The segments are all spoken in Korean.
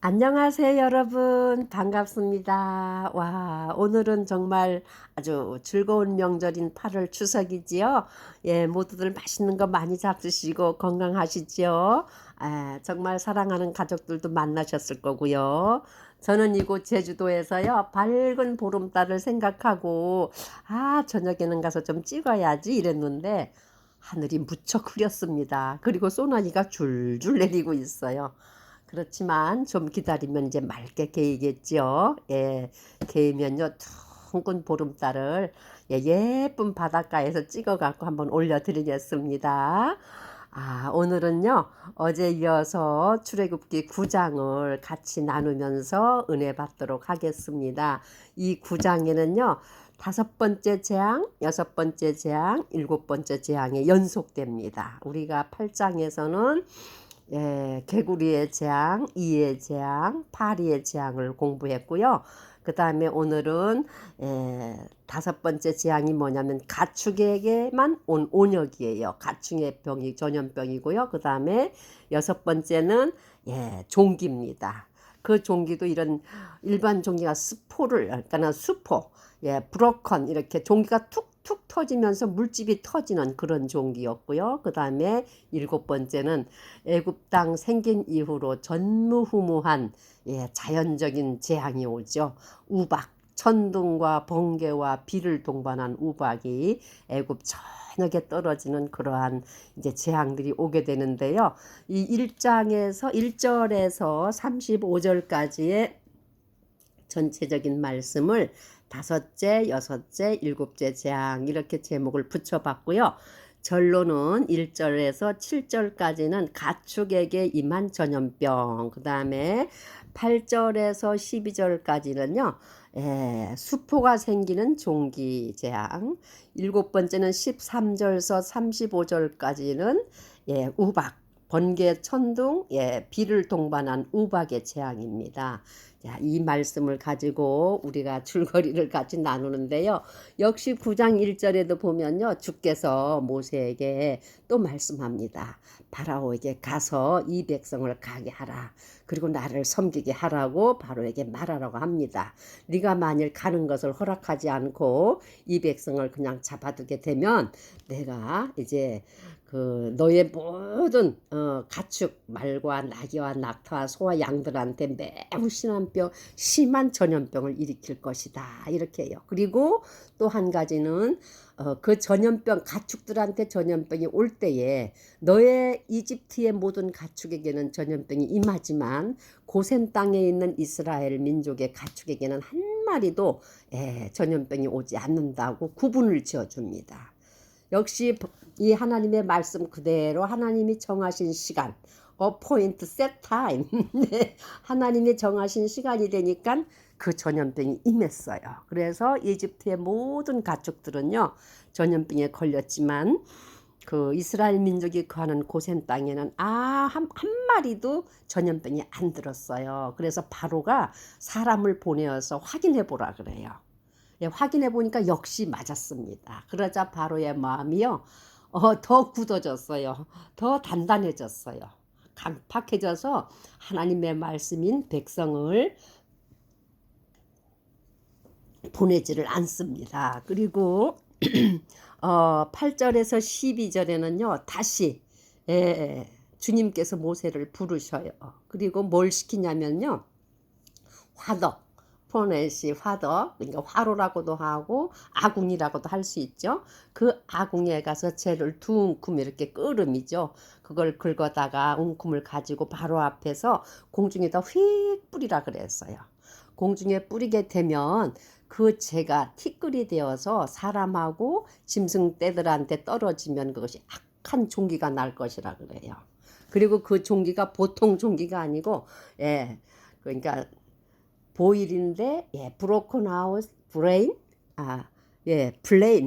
안녕하세요, 여러분. 반갑습니다. 와, 오늘은 정말 아주 즐거운 명절인 8월 추석이지요. 예, 모두들 맛있는 거 많이 잡수시고 건강하시지요. 정말 사랑하는 가족들도 만나셨을 거고요. 저는 이곳 제주도에서요, 밝은 보름달을 생각하고, 저녁에는 가서 좀 찍어야지 이랬는데, 하늘이 무척 흐렸습니다. 그리고 소나기가 줄줄 내리고 있어요. 그렇지만 좀 기다리면 이제 맑게 개이겠죠. 예, 개이면요 둥근 보름달을 예쁜 바닷가에서 찍어갖고 한번 올려드리겠습니다. 오늘은요 어제 이어서 출애굽기 9장을 같이 나누면서 은혜 받도록 하겠습니다. 이 9장에는요 5번째 재앙, 6번째 재앙, 7번째 재앙에 연속됩니다. 우리가 8장에서는 개구리의 재앙, 이의 재앙, 파리의 재앙을 공부했고요. 그 다음에 오늘은 5번째 재앙이 뭐냐면 가축에게만 온 온역이에요. 가축의 병이 전염병이고요. 그 다음에 6번째는 종기입니다. 그 종기도 이런 일반 종기가 스포를, 그러니까 수포, 브로컨 이렇게 종기가 툭툭 터지면서 물집이 터지는 그런 종기였고요. 그 다음에 7번째는 애굽 땅 생긴 이후로 전무후무한 자연적인 재앙이 오죠. 우박, 천둥과 번개와 비를 동반한 우박이 애굽 전역에 떨어지는 그러한 이제 재앙들이 오게 되는데요. 이 1장에서 1절에서 35절까지의 전체적인 말씀을 5째, 6째, 7째 재앙 이렇게 제목을 붙여봤고요. 전로는 1절에서 7절까지는 가축에게 임한 전염병, 그 다음에 8절에서 12절까지는요 수포가 생기는 종기 재앙, 7번째는 13절에서 35절까지는 우박, 번개, 천둥, 비를 동반한 우박의 재앙입니다. 자, 이 말씀을 가지고 우리가 줄거리를 같이 나누는데요. 역시 9장 1절에도 보면요. 주께서 모세에게 또 말씀합니다. 바라오에게 가서 이 백성을 가게 하라. 그리고 나를 섬기게 하라고 바로에게 말하라고 합니다. 네가 만일 가는 것을 허락하지 않고 이 백성을 그냥 잡아두게 되면 내가 이제 그 너의 모든 가축 말과 나귀와 낙타와 소와 양들한테 매우 심한 전염병을 일으킬 것이다 이렇게 해요. 그리고 또 한 가지는 그 전염병 가축들한테 전염병이 올 때에 너의 이집트의 모든 가축에게는 전염병이 임하지만 고센 땅에 있는 이스라엘 민족의 가축에게는 한 마리도 전염병이 오지 않는다고 구분을 지어줍니다. 역시 이 하나님의 말씀 그대로 하나님이 정하신 시간, appoint, set time. 네, 하나님이 정하신 시간이 되니까 그 전염병이 임했어요. 그래서 이집트의 모든 가축들은요 전염병에 걸렸지만 그 이스라엘 민족이 거하는 고센 땅에는 한 마리도 전염병이 안 들었어요. 그래서 바로가 사람을 보내어서 확인해 보라 그래요. 확인해 보니까 역시 맞았습니다. 그러자 바로의 마음이요 더 굳어졌어요. 더 단단해졌어요. 강팍해져서 하나님의 말씀인 백성을 보내지를 않습니다. 그리고 8절에서 12절에는요 다시 주님께서 모세를 부르셔요. 그리고 뭘 시키냐면요 화덕, 포넷이 화덕, 그러니까 화로라고도 하고 아궁이라고도 할 수 있죠. 그 아궁이에 가서 재를 두 움큼 이렇게 끓음이죠. 그걸 긁어다가 움큼을 가지고 바로 앞에서 공중에다 휙 뿌리라 그랬어요. 공중에 뿌리게 되면 그 재가 티끌이 되어서 사람하고 짐승 떼들한테 떨어지면 그것이 악한 종기가 날 것이라 그래요. 그리고 그 종기가 보통 종기가 아니고 그러니까 보일인데 브로큰 아웃 브레인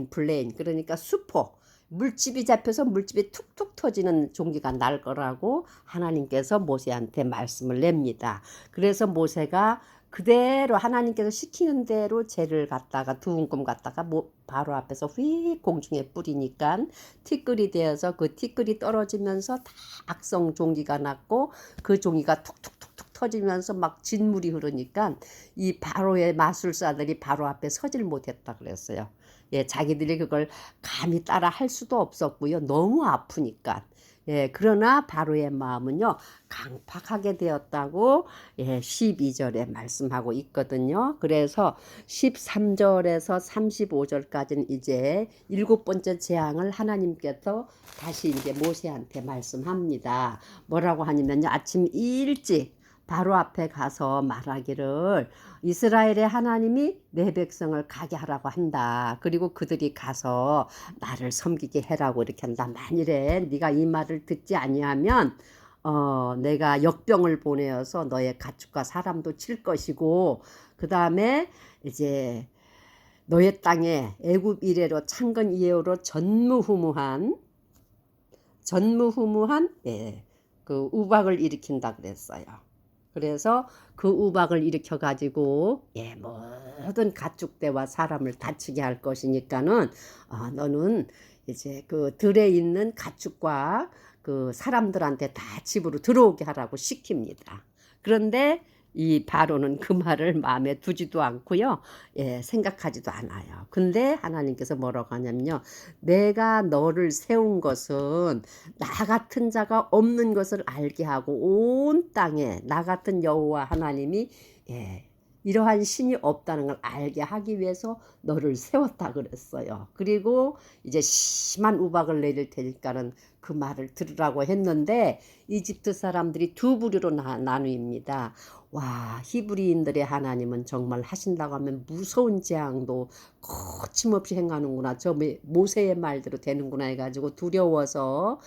블레인 그러니까 수포 물집이 잡혀서 물집이 툭툭 터지는 종기가 날 거라고 하나님께서 모세한테 말씀을 냅니다. 그래서 모세가 그대로 하나님께서 시키는 대로 재를 갖다가 두 움큼 갖다가 바로 앞에서 휙 공중에 뿌리니까 티끌이 되어서 그 티끌이 떨어지면서 다 악성 종기가 났고 그 종이가 툭툭툭툭 터지면서 막 진물이 흐르니까 이 바로의 마술사들이 바로 앞에 서질 못했다 그랬어요. 예, 자기들이 그걸 감히 따라 할 수도 없었고요. 너무 아프니까. 예, 그러나 바로의 마음은요, 강팍하게 되었다고, 예, 12절에 말씀하고 있거든요. 그래서 13절에서 35절까지는 이제 일곱 번째 재앙을 하나님께서 다시 이제 모세한테 말씀합니다. 뭐라고 하냐면요, 아침 일찍 바로 앞에 가서 말하기를 이스라엘의 하나님이 내 백성을 가게 하라고 한다. 그리고 그들이 가서 나를 섬기게 해라고 이렇게 한다. 만일에 네가 이 말을 듣지 아니하면 내가 역병을 보내어서 너의 가축과 사람도 칠 것이고 그 다음에 이제 너의 땅에 애굽 이래로 창건 이후로 전무후무한 예, 그 우박을 일으킨다 그랬어요. 그래서 그 우박을 일으켜 가지고 예, 모든 가축대와 사람을 다치게 할 것이니까는 너는 이제 그 들에 있는 가축과 그 사람들한테 다 집으로 들어오게 하라고 시킵니다. 그런데 이 바로는 그 말을 마음에 두지도 않고요. 예, 생각하지도 않아요. 근데 하나님께서 뭐라고 하냐면요. 내가 너를 세운 것은 나 같은 자가 없는 것을 알게 하고 온 땅에 나 같은 여호와 하나님이 예, 이러한 신이 없다는 걸 알게 하기 위해서 너를 세웠다 그랬어요. 그리고 이제 심한 우박을 내릴 테니까는 그 말을 들으라고 했는데 이집트 사람들이 두 부류로 나누입니다. 와, 히브리인들의 하나님은 정말 하신다고 하면 무서운 재앙도 거침없이 행하는구나. 저 모세의 말대로 되는구나 해가지고 두려워서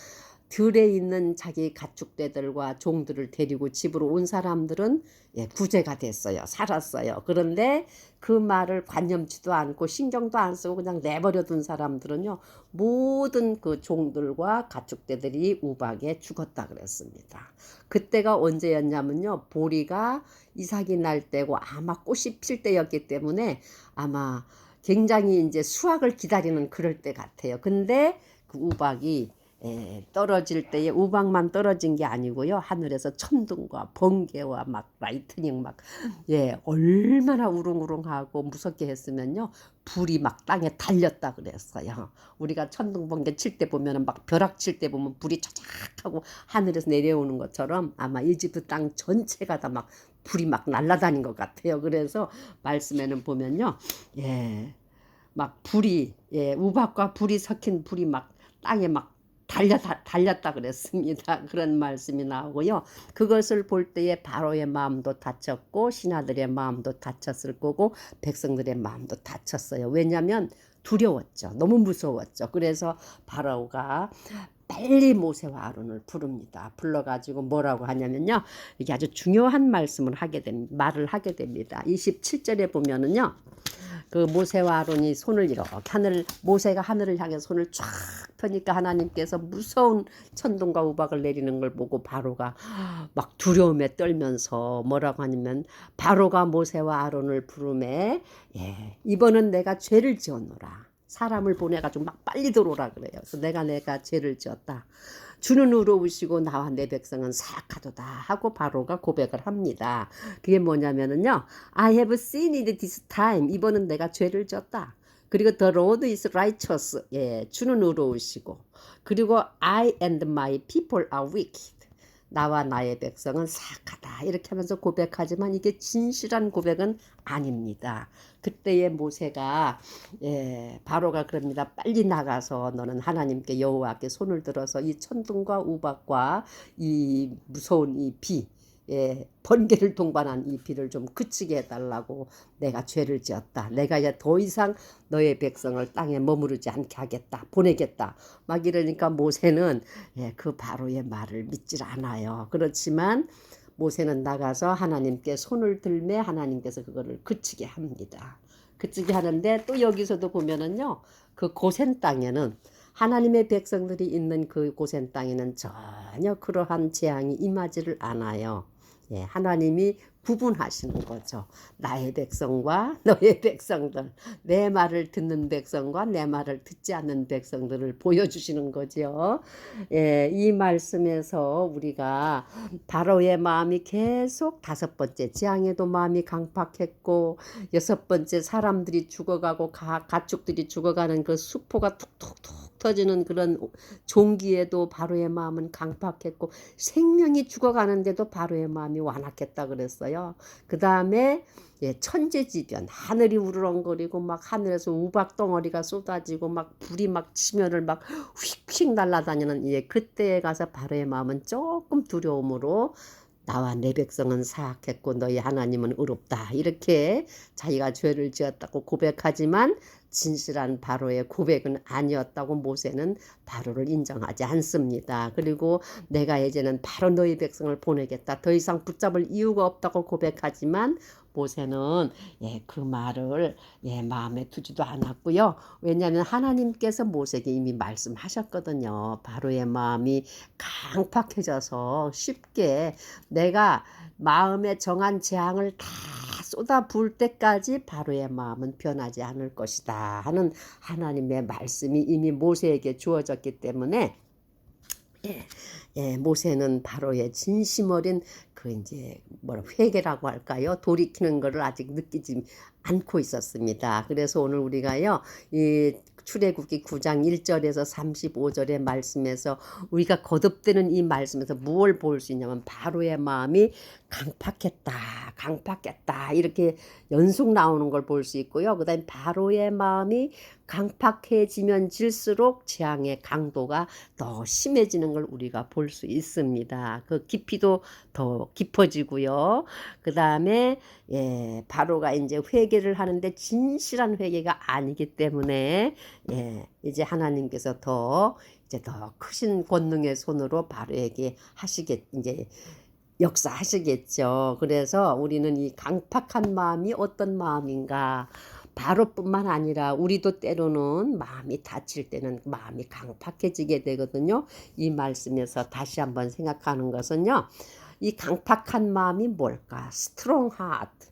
들에 있는 자기 가축대들과 종들을 데리고 집으로 온 사람들은 예, 구제가 됐어요. 살았어요. 그런데 그 말을 관념치도 않고 신경도 안 쓰고 그냥 내버려둔 사람들은요. 모든 그 종들과 가축대들이 우박에 죽었다 그랬습니다. 그때가 언제였냐면요. 보리가 이삭이 날 때고 아마 꽃이 필 때였기 때문에 아마 굉장히 이제 수확을 기다리는 그럴 때 같아요. 근데 그 우박이 떨어질 때에 우박만 떨어진 게 아니고요. 하늘에서 천둥과 번개와 막 라이트닝 막 얼마나 우릉우릉하고 무섭게 했으면요. 불이 막 땅에 달렸다 그랬어요. 우리가 천둥 번개 칠 때 보면은 막 벼락 칠 때 보면 불이 차작하고 하늘에서 내려오는 것처럼 아마 이집트 땅 전체가 다 막 불이 막 날아다닌 것 같아요. 그래서 말씀에는 보면요. 막 불이 우박과 불이 섞인 불이 막 땅에 막 달렸다 그랬습니다. 그런 말씀이 나오고요. 그것을 볼 때에 바로의 마음도 다쳤고 신하들의 마음도 다쳤을 거고 백성들의 마음도 다쳤어요. 왜냐하면 두려웠죠. 너무 무서웠죠. 그래서 바로가 빨리 모세와 아론을 부릅니다. 불러가지고 뭐라고 하냐면요. 이게 아주 중요한 말씀을 말을 하게 됩니다. 27절에 보면은요. 그 모세와 아론이 손을 이렇게 모세가 하늘을 향해 손을 쫙 펴니까 하나님께서 무서운 천둥과 우박을 내리는 걸 보고 바로가 막 두려움에 떨면서 뭐라고 하냐면 바로가 모세와 아론을 부르매 이번은 내가 죄를 지었노라. 사람을 보내가지고 막 빨리 들어오라 그래요. 그래서 내가 죄를 지었다. 주는 의로우시고 나와 내 백성은 사악하도다 하고 바로가 고백을 합니다. 그게 뭐냐면은요. I have sinned this time. 이번은 내가 죄를 졌다. 그리고 the Lord is righteous. 주는 의로우시고. 그리고 I and my people are wicked. 나와 나의 백성은 사악하다. 이렇게 하면서 고백하지만 이게 진실한 고백은 아닙니다. 그때의 모세가 바로가 그럽니다. 빨리 나가서 너는 하나님께 여호와께 손을 들어서 이 천둥과 우박과 이 무서운 이 비 번개를 동반한 이 비를 좀 그치게 해달라고 내가 죄를 지었다. 내가 이제 더 이상 너의 백성을 땅에 머무르지 않게 하겠다. 보내겠다. 막 이러니까 모세는 그 바로의 말을 믿질 않아요. 그렇지만 모세는 나가서 하나님께 손을 들매 하나님께서 그거를 그치게 합니다. 그치게 하는데 또 여기서도 보면은요. 그 고센 땅에는 하나님의 백성들이 있는 그 고센 땅에는 전혀 그러한 재앙이 임하지를 않아요. 예, 하나님이 구분하시는 거죠. 나의 백성과 너의 백성들, 내 말을 듣는 백성과 내 말을 듣지 않는 백성들을 보여주시는 거죠. 예, 이 말씀에서 우리가 바로의 마음이 계속 다섯 번째 재앙에도 마음이 강팍했고 여섯 번째 사람들이 죽어가고 가축들이 죽어가는 그 수포가 툭툭툭 터지는 그런 종기에도 바로의 마음은 강팍했고 생명이 죽어가는데도 바로의 마음이 완악했다 그랬어요. 그 다음에 예, 천재지변 하늘이 우르렁거리고 막 하늘에서 우박 덩어리가 쏟아지고 막 불이 막 지면을 막 휙휙 날아다니는 예, 그때에 가서 바로의 마음은 조금 두려움으로 나와 내 백성은 사악했고 너희 하나님은 의롭다 이렇게 자기가 죄를 지었다고 고백하지만 진실한 바로의 고백은 아니었다고 모세는 바로를 인정하지 않습니다. 그리고 내가 이제는 바로 너희 백성을 보내겠다. 더 이상 붙잡을 이유가 없다고 고백하지만 모세는 예, 그 말을 예, 마음에 두지도 않았고요. 왜냐하면 하나님께서 모세에게 이미 말씀하셨거든요. 바로의 마음이 강팍해져서 쉽게 내가 마음에 정한 재앙을 다 쏟아 부을 때까지 바로의 마음은 변하지 않을 것이다 하는 하나님의 말씀이 이미 모세에게 주어졌기 때문에 예, 예, 모세는 바로의 진심 어린 그 이제 뭐라 회개라고 할까요? 돌이키는 것을 아직 느끼지 않고 있었습니다. 그래서 오늘 우리가요, 이 출애굽기 9장 1절에서 35절의 말씀에서 우리가 거듭되는 이 말씀에서 무엇을 볼 수 있냐면 바로의 마음이 강팍했다 이렇게 연속 나오는 걸 볼 수 있고요. 그 다음에 바로의 마음이 강팍해지면 질수록 재앙의 강도가 더 심해지는 걸 우리가 볼 수 있습니다. 그 깊이도 더 깊어지고요. 그 다음에 예, 바로가 이제 회개를 하는데 진실한 회개가 아니기 때문에 예, 이제 하나님께서 이제 더 크신 권능의 손으로 바로에게 이제 역사하시겠죠. 그래서 우리는 이 강팍한 마음이 어떤 마음인가? 바로뿐만 아니라 우리도 때로는 마음이 다칠 때는 마음이 강팍해지게 되거든요. 이 말씀에서 다시 한번 생각하는 것은요. 이 강팍한 마음이 뭘까? 스트롱 하트.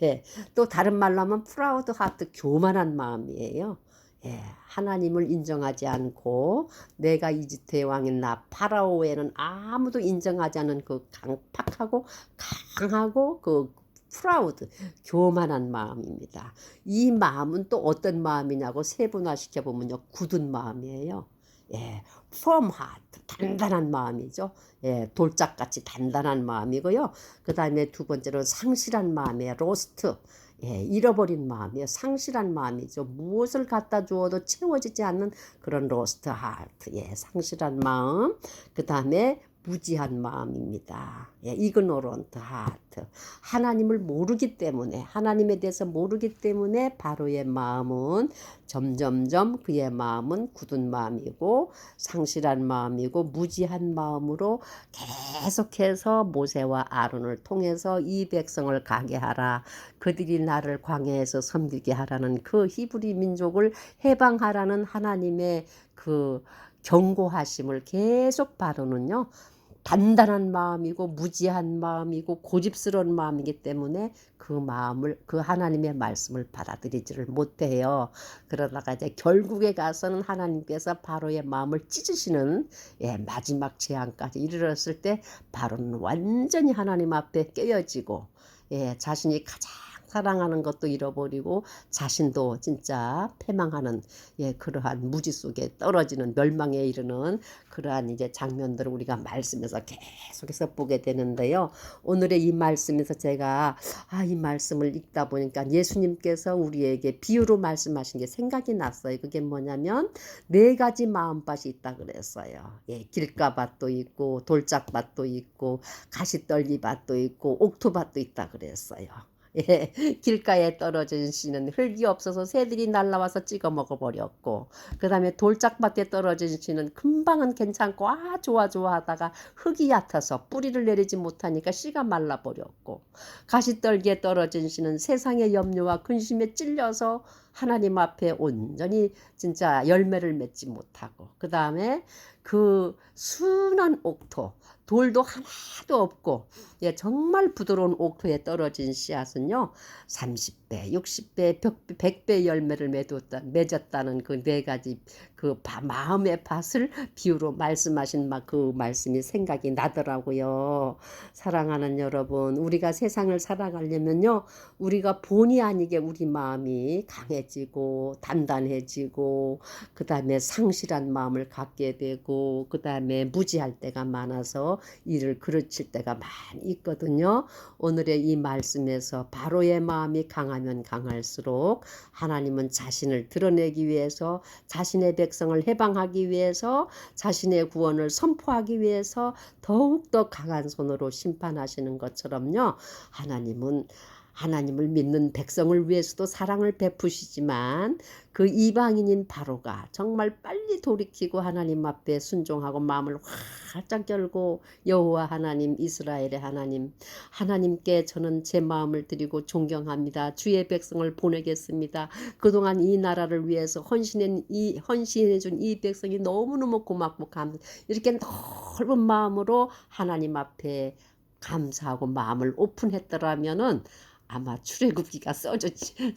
예. 또 다른 말로 하면 프라우드 하트, 교만한 마음이에요. 예, 하나님을 인정하지 않고 내가 이집트의 왕인 나 파라오에는 아무도 인정하지 않은 그 강팍하고 강하고 그 프라우드, 교만한 마음입니다. 이 마음은 또 어떤 마음이냐고 세분화시켜 보면요, 굳은 마음이에요. 예, firm heart, 단단한 마음이죠. 예, 돌짝같이 단단한 마음이고요. 그 다음에 두 번째로 상실한 마음이에요. 로스트. 예, 잃어버린 마음이에요. 상실한 마음이죠. 무엇을 갖다 주어도 채워지지 않는 그런 로스트 하트. 예, 상실한 마음. 그 다음에 무지한 마음입니다. 예, 이그노런트 하트. 하나님을 모르기 때문에, 하나님에 대해서 모르기 때문에 바로의 마음은 점점점 그의 마음은 굳은 마음이고 상실한 마음이고 무지한 마음으로 계속해서 모세와 아론을 통해서 이 백성을 가게 하라. 그들이 나를 광야에서 섬기게 하라는 그 히브리 민족을 해방하라는 하나님의 그 경고하심을 계속 바로는요. 단단한 마음이고 무지한 마음이고 고집스러운 마음이기 때문에 그 마음을 그 하나님의 말씀을 받아들이지를 못해요. 그러다가 이제 결국에 가서는 하나님께서 바로의 마음을 찢으시는 예, 마지막 재앙까지 이르렀을 때 바로는 완전히 하나님 앞에 깨어지고 예, 자신이 가장 사랑하는 것도 잃어버리고 자신도 진짜 패망하는 예, 그러한 무지 속에 떨어지는 멸망에 이르는 그러한 이제 장면들을 우리가 말씀에서 계속해서 보게 되는데요. 오늘의 이 말씀에서 제가 이 말씀을 읽다 보니까 예수님께서 우리에게 비유로 말씀하신 게 생각이 났어요. 그게 뭐냐면 네 가지 마음밭이 있다 그랬어요. 예, 길가밭도 있고 돌짝밭도 있고 가시떨기밭도 있고 옥토밭도 있다 그랬어요. 예, 길가에 떨어진 씨는 흙이 없어서 새들이 날라와서 찍어 먹어버렸고 그 다음에 돌짝밭에 떨어진 씨는 금방은 괜찮고 좋아 하다가 흙이 얕아서 뿌리를 내리지 못하니까 씨가 말라버렸고 가시떨기에 떨어진 씨는 세상의 염려와 근심에 찔려서 하나님 앞에 온전히 진짜 열매를 맺지 못하고 그 다음에 그 순한 옥토 돌도 하나도 없고 예, 정말 부드러운 옥토에 떨어진 씨앗은요 30배, 60배, 100배 열매를 맺었다는 그 네 가지 그 마음의 밭을 비유로 말씀하신 그 말씀이 생각이 나더라고요. 사랑하는 여러분, 우리가 세상을 살아가려면요 우리가 본의 아니게 우리 마음이 강해지고 단단해지고 그 다음에 상실한 마음을 갖게 되고 그 다음에 무지할 때가 많아서 일을 그르칠 때가 많이 있거든요. 오늘의 이 말씀에서 바로의 마음이 강하면 강할수록 하나님은 자신을 드러내기 위해서 자신의 백성을 해방하기 위해서 자신의 구원을 선포하기 위해서 더욱더 강한 손으로 심판하시는 것처럼요. 하나님을 믿는 백성을 위해서도 사랑을 베푸시지만 그 이방인인 바로가 정말 빨리 돌이키고 하나님 앞에 순종하고 마음을 활짝 열고 여호와 하나님 이스라엘의 하나님께 저는 제 마음을 드리고 존경합니다. 주의 백성을 보내겠습니다. 그동안 이 나라를 위해서 헌신해준 이 백성이 너무너무 고맙고 이렇게 넓은 마음으로 하나님 앞에 감사하고 마음을 오픈했더라면은 아마 출애굽기가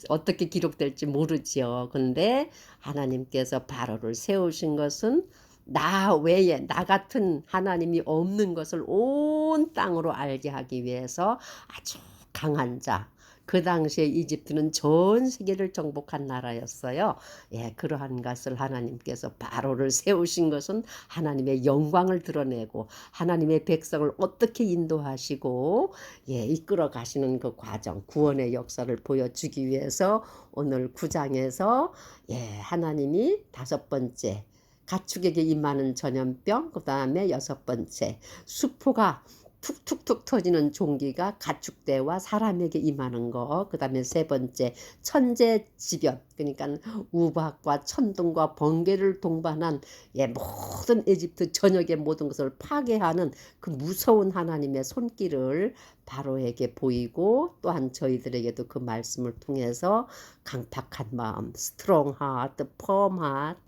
어떻게 기록될지 모르지요. 근데 하나님께서 바로를 세우신 것은 나 외에 나 같은 하나님이 없는 것을 온 땅으로 알게 하기 위해서 아주 강한 자. 그 당시에 이집트는 전 세계를 정복한 나라였어요. 예, 그러한 것을 하나님께서 바로를 세우신 것은 하나님의 영광을 드러내고 하나님의 백성을 어떻게 인도하시고 예, 이끌어 가시는 그 과정, 구원의 역사를 보여주기 위해서 오늘 9장에서 예, 하나님이 5번째 가축에게 임하는 전염병, 그 다음에 6번째 수포가 툭툭툭 터지는 종기가 가축대와 사람에게 임하는 거, 그 다음에 3번째 천재지변, 그러니까 우박과 천둥과 번개를 동반한 예, 모든 에집트 전역의 모든 것을 파괴하는 그 무서운 하나님의 손길을 바로에게 보이고 또한 저희들에게도 그 말씀을 통해서 강팍한 마음, strong heart, firm heart,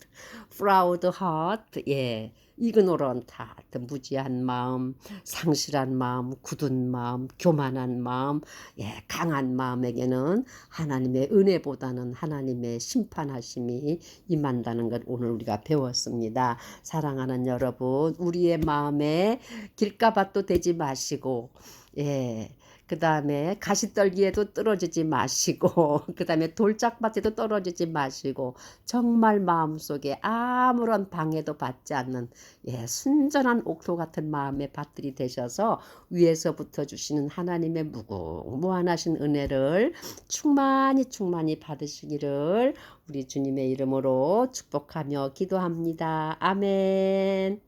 proud heart, 예, ignorant heart, 무지한 마음, 상실한 마음, 굳은 마음, 교만한 마음, 예, 강한 마음에게는 하나님의 은혜보다는 하나님의 심판하심이 임한다는 것 오늘 우리가 배웠습니다. 사랑하는 여러분, 우리의 마음에 길가밭도 되지 마시고 예. 그 다음에 가시떨기에도 떨어지지 마시고 그 다음에 돌짝밭에도 떨어지지 마시고 정말 마음속에 아무런 방해도 받지 않는 예, 순전한 옥토 같은 마음의 밭들이 되셔서 위에서부터 주시는 하나님의 무궁무한하신 은혜를 충만히 받으시기를 우리 주님의 이름으로 축복하며 기도합니다. 아멘.